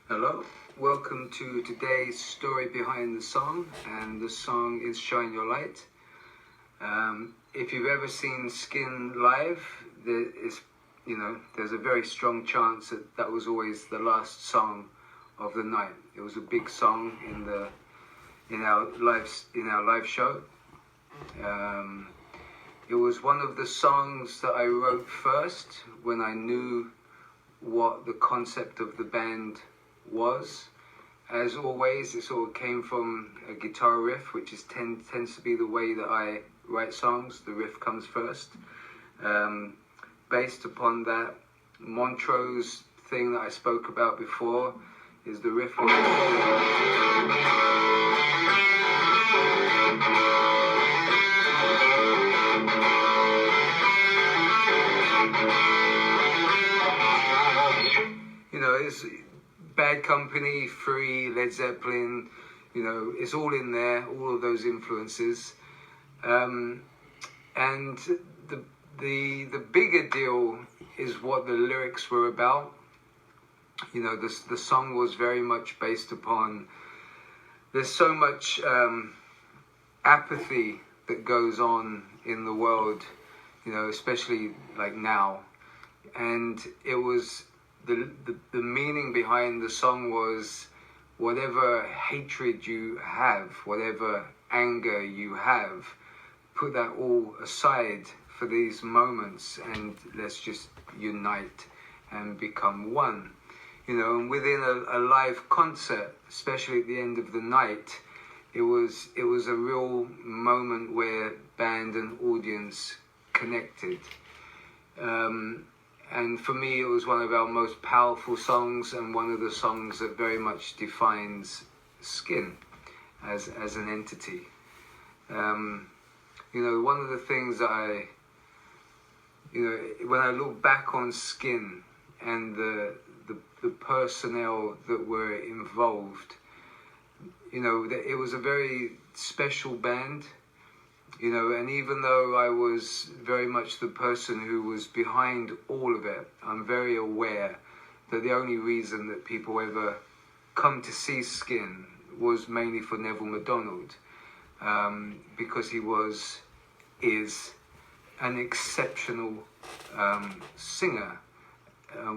Hello, welcome to today's story behind the song, and the song is Shine Your Light. If you've ever seen Skin live, there's a very strong chance that was always the last song of the night. It was a big song in our live show. It was one of the songs that I wrote first when I knew what the concept of the band was. As always, it sort of came from a guitar riff, which tends to be the way that I write songs. The riff comes first. Based upon that Montrose thing that I spoke about before, is the riff was it's Bad Company, Free, Led Zeppelin, it's all in there, all of those influences. And the bigger deal is what the lyrics were about. The song was very much based upon, there's so much apathy that goes on in the world, especially like now. And it was, the meaning behind the song was, whatever hatred you have, whatever anger you have, put that all aside for these moments and let's just unite and become one. And within a live concert, especially at the end of the night, it was a real moment where band and audience connected. And for me, it was one of our most powerful songs, and one of the songs that very much defines Skin as an entity. One of the things that when I look back on Skin and the personnel that were involved, it was a very special band. And even though I was very much the person who was behind all of it, I'm very aware that the only reason that people ever come to see Skin was mainly for Neville MacDonald, because he is an exceptional singer,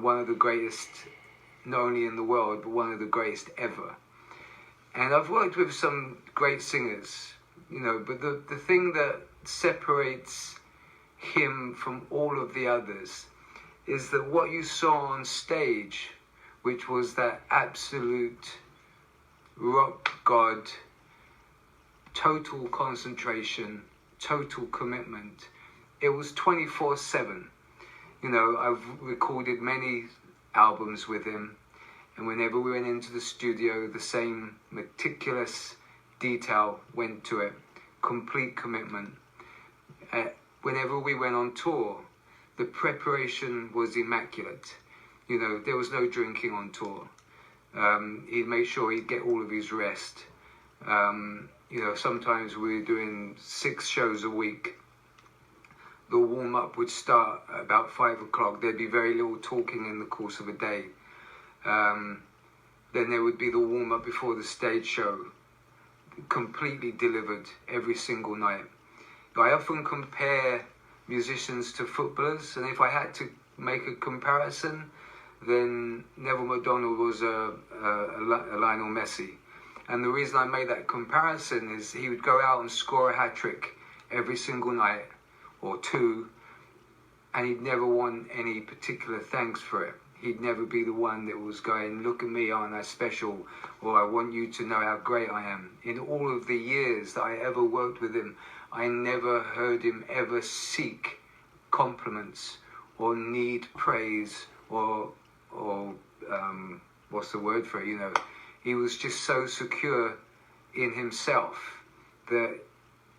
one of the greatest, not only in the world, but one of the greatest ever. And I've worked with some great singers, but the thing that separates him from all of the others is that what you saw on stage, which was that absolute rock god, total concentration, total commitment, it was 24/7. I've recorded many albums with him, and whenever we went into the studio, the same meticulous detail went to it, complete commitment. Whenever we went on tour, the preparation was immaculate. There was no drinking on tour. He'd make sure he'd get all of his rest. Sometimes we were doing 6 shows a week. The warm-up would start at about 5 o'clock. There'd be very little talking in the course of a day. Then there would be the warm-up before the stage show, completely delivered every single night. I often compare musicians to footballers, and if I had to make a comparison, then Neville MacDonald was a Lionel Messi. And the reason I made that comparison is he would go out and score a hat-trick every single night, or 2, and he'd never want any particular thanks for it. He'd never be the one that was going, look at me, aren't I special? Or I want you to know how great I am. In all of the years that I ever worked with him, I never heard him ever seek compliments or need praise or what's the word for it, He was just so secure in himself that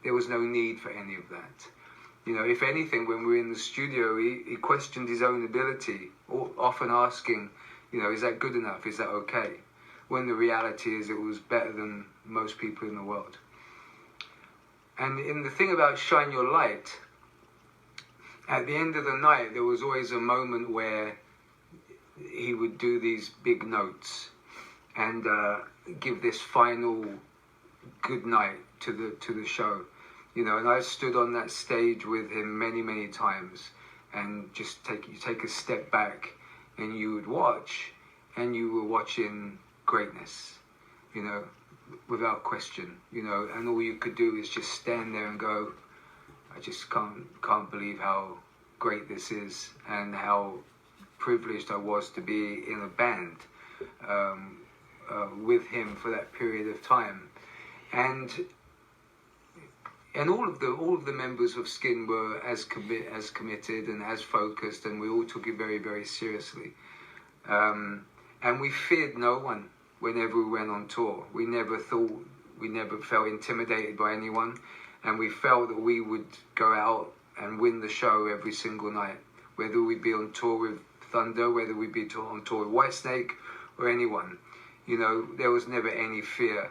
there was no need for any of that. If anything, when we were in the studio, he questioned his own ability, often asking, is that good enough? Is that okay? When the reality is it was better than most people in the world. And in the thing about Shine Your Light, at the end of the night, there was always a moment where he would do these big notes. and give this final good night to the show, you know. And I stood on that stage with him many times, and just take a step back, and you would watch, and you were watching greatness, you know, without question, you know. And all you could do is just stand there and go, I just can't believe how great this is, and how privileged I was to be in a band with him for that period of time. And all of the members of Skin were as committed and as focused, and we all took it very seriously. And we feared no one whenever we went on tour. We never felt intimidated by anyone, and we felt that we would go out and win the show every single night, whether we'd be on tour with Thunder, whether we'd be on tour with Whitesnake, or anyone. You know, there was never any fear.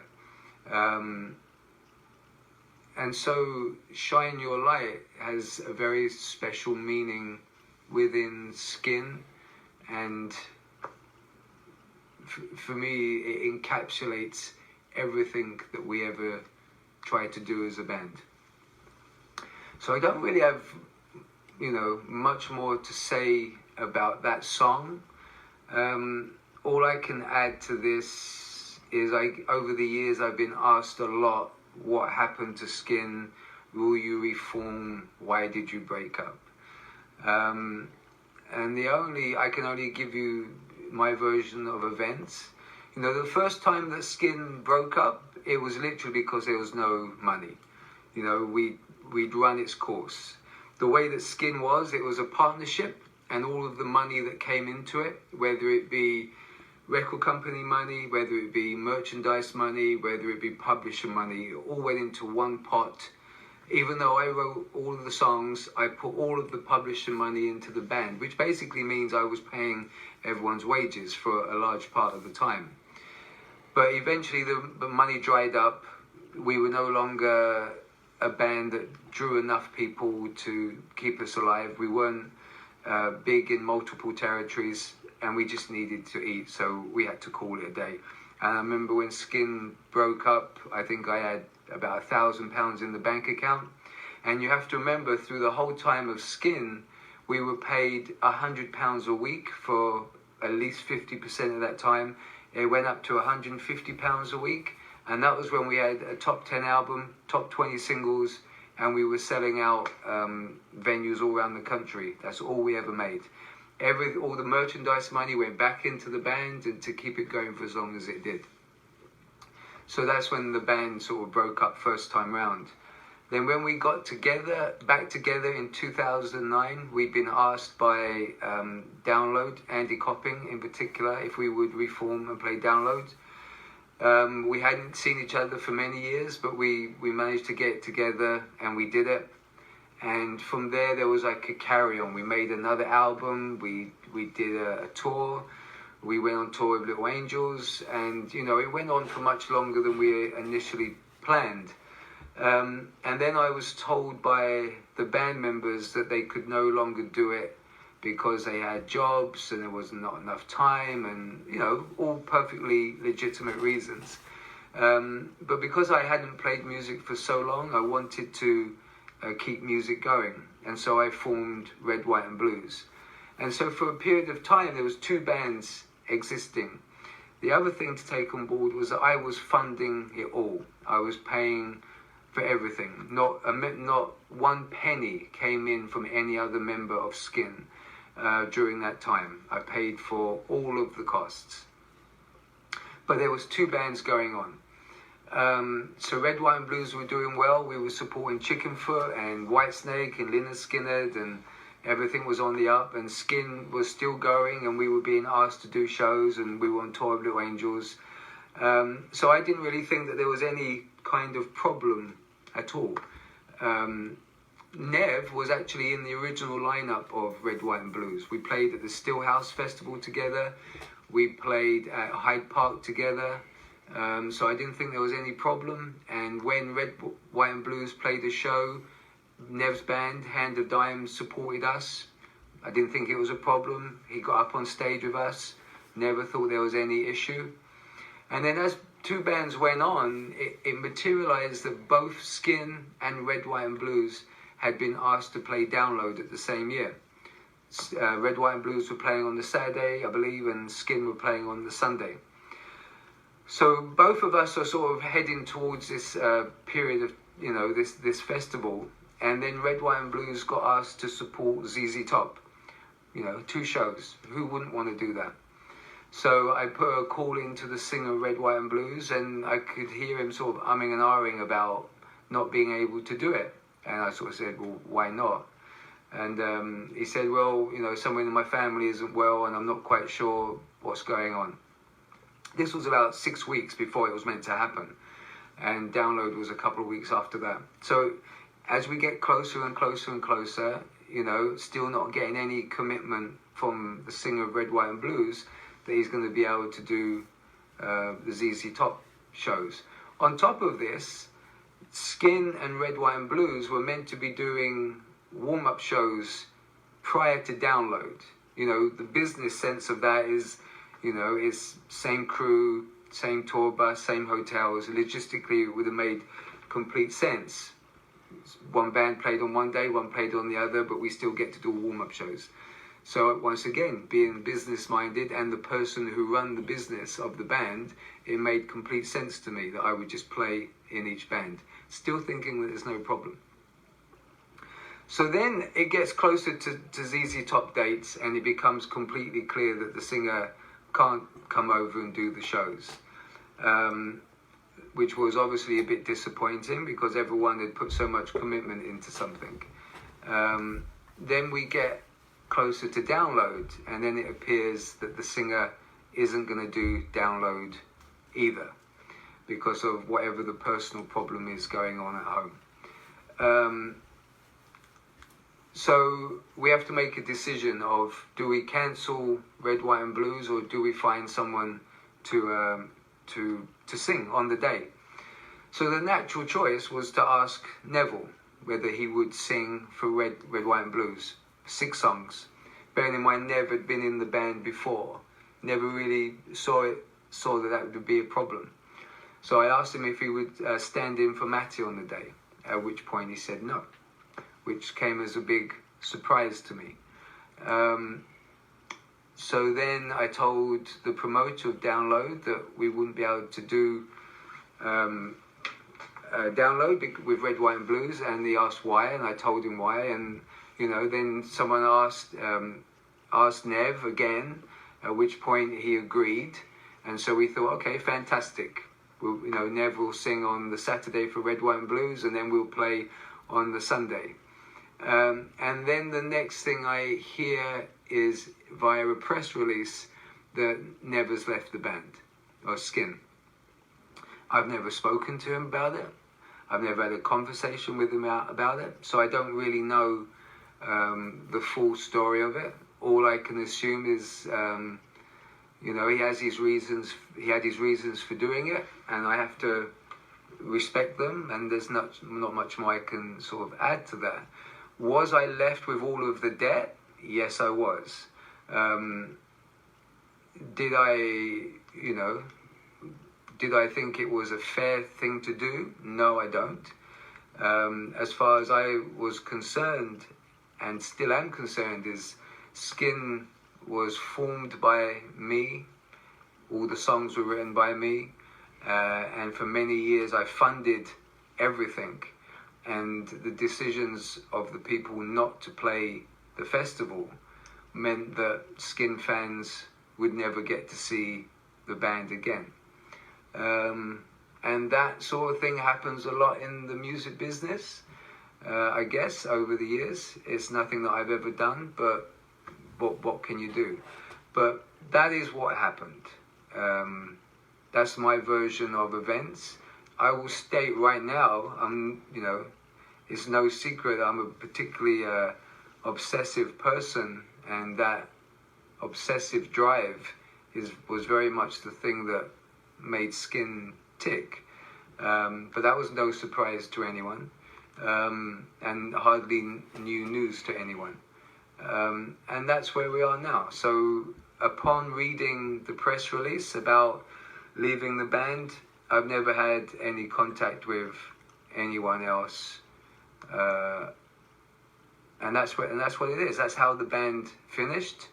And so Shine Your Light has a very special meaning within Skin, and for me it encapsulates everything that we ever tried to do as a band. So I don't really have, you know, much more to say about that song. All I can add to this is over the years I've been asked a lot, what happened to Skin? Will you reform? Why did you break up? And I can only give you my version of events. You know, the first time that Skin broke up, it was literally because there was no money. You know, we'd run its course. The way that Skin was, it was a partnership, and all of the money that came into it, whether it be record company money, whether it be merchandise money, whether it be publisher money, it all went into one pot. Even though I wrote all of the songs, I put all of the publisher money into the band, which basically means I was paying everyone's wages for a large part of the time. But eventually the money dried up. We were no longer a band that drew enough people to keep us alive. We weren't big in multiple territories, and we just needed to eat, so we had to call it a day. And I remember when Skin broke up, I think I had about £1,000 in the bank account. And you have to remember, through the whole time of Skin, we were paid £100 a week for at least 50% of that time. It went up to £150 a week, and that was when we had a top 10 album, top 20 singles, and we were selling out venues all around the country. That's all we ever made. All the merchandise money went back into the band, and to keep it going for as long as it did. So that's when the band sort of broke up first time round. Then when we got back together in 2009, we'd been asked by Download, Andy Copping in particular, if we would reform and play Download. We hadn't seen each other for many years, but we managed to get together, and we did it. And from there was like a carry on. We made another album, we did a tour, we went on tour with Little Angels, and you know, it went on for much longer than we initially planned. And then I was told by the band members that they could no longer do it because they had jobs and there was not enough time, and you know, all perfectly legitimate reasons. But because I hadn't played music for so long, I wanted to keep music going, and so I formed Red, White and Blues. And so for a period of time there was two bands existing. The other thing to take on board was that I was funding it all. I was paying for everything. Not one penny came in from any other member of Skin during that time. I paid for all of the costs. But there was two bands going on. So Red, White and Blues were doing well. We were supporting Chickenfoot and Whitesnake and Lynyrd Skynyrd, and everything was on the up, and Skin was still going, and we were being asked to do shows, and we were on tour with Little Angels. So I didn't really think that there was any kind of problem at all. Nev was actually in the original lineup of Red, White and Blues. We played at the Stillhouse Festival together. We played at Hyde Park together. So I didn't think there was any problem. And when Red, White and Blues played a show, Nev's band, Hand of Dime, supported us. I didn't think it was a problem. He got up on stage with us. Never thought there was any issue. And then as two bands went on, it materialized that both Skin and Red, White and Blues had been asked to play Download at the same year. Red, White and Blues were playing on the Saturday, I believe, and Skin were playing on the Sunday. So both of us are sort of heading towards this period of, this festival. And then Red, White and Blues got asked to support ZZ Top. 2 shows. Who wouldn't want to do that? So I put a call into the singer of Red, White and Blues, and I could hear him sort of umming and ahhing about not being able to do it. And I sort of said, well, why not? And he said, well, someone in my family isn't well and I'm not quite sure what's going on. This was about 6 weeks before it was meant to happen. And Download was a couple of weeks after that. So as we get closer and closer and closer, still not getting any commitment from the singer of Red, White and Blues that he's going to be able to do the ZZ Top shows. On top of this, Skin and Red, White and Blues were meant to be doing warm-up shows prior to Download. The business sense of that is, it's same crew, same tour bus, same hotels. Logistically, it would have made complete sense. One band played on one day, one played on the other, but we still get to do warm-up shows. So once again, being business-minded and the person who run the business of the band, it made complete sense to me that I would just play in each band, still thinking that there's no problem. So then it gets closer to ZZ Top dates, and it becomes completely clear that the singer can't come over and do the shows, which was obviously a bit disappointing because everyone had put so much commitment into something. Then we get closer to Download, and then it appears that the singer isn't going to do Download either because of whatever the personal problem is going on at home. So we have to make a decision of, do we cancel Red, White and Blues, or do we find someone to sing on the day? So the natural choice was to ask Neville whether he would sing for Red, White and Blues. 6 songs. Bearing in mind, Nev had been in the band before. Never really saw that would be a problem. So I asked him if he would stand in for Matty on the day, at which point he said no, which came as a big surprise to me. So then I told the promoter of Download that we wouldn't be able to do Download with Red, White and Blues, and he asked why, and I told him why, and then someone asked Nev again, at which point he agreed, and so we thought, okay, fantastic. Nev will sing on the Saturday for Red, White and Blues, and then we'll play on the Sunday. And then the next thing I hear is via a press release that Nev has left the band, or Skin. I've never spoken to him about it. I've never had a conversation with him about it, so I don't really know the full story of it. All I can assume is, he has his reasons. He had his reasons for doing it, and I have to respect them. And there's not much more I can sort of add to that. Was I left with all of the debt? Yes, I was. Did I think it was a fair thing to do? No, I don't. As far as I was concerned, and still am concerned, is Skin was formed by me. All the songs were written by me. And for many years I funded everything. And the decisions of the people not to play the festival meant that Skin fans would never get to see the band again. And that sort of thing happens a lot in the music business, I guess, over the years. It's nothing that I've ever done, but what can you do? But that is what happened. That's my version of events. I will state right now, it's no secret I'm a particularly obsessive person, and that obsessive drive was very much the thing that made Skin tick. But that was no surprise to anyone, and hardly new news to anyone. And that's where we are now. So upon reading the press release about leaving the band, I've never had any contact with anyone else, and that's what it is. That's how the band finished,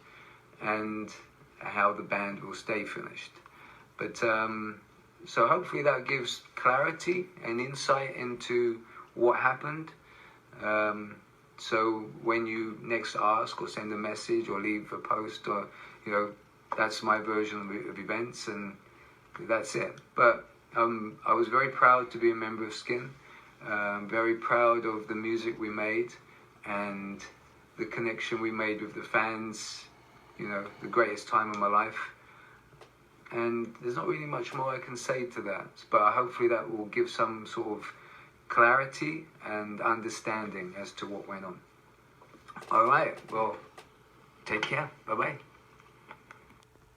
and how the band will stay finished. But so hopefully that gives clarity and insight into what happened. So when you next ask or send a message or leave a post, or that's my version of events, and that's it. But I was very proud to be a member of Skin. Very proud of the music we made and the connection we made with the fans. The greatest time of my life. And there's not really much more I can say to that, but hopefully that will give some sort of clarity and understanding as to what went on. All right, well, take care. Bye-bye.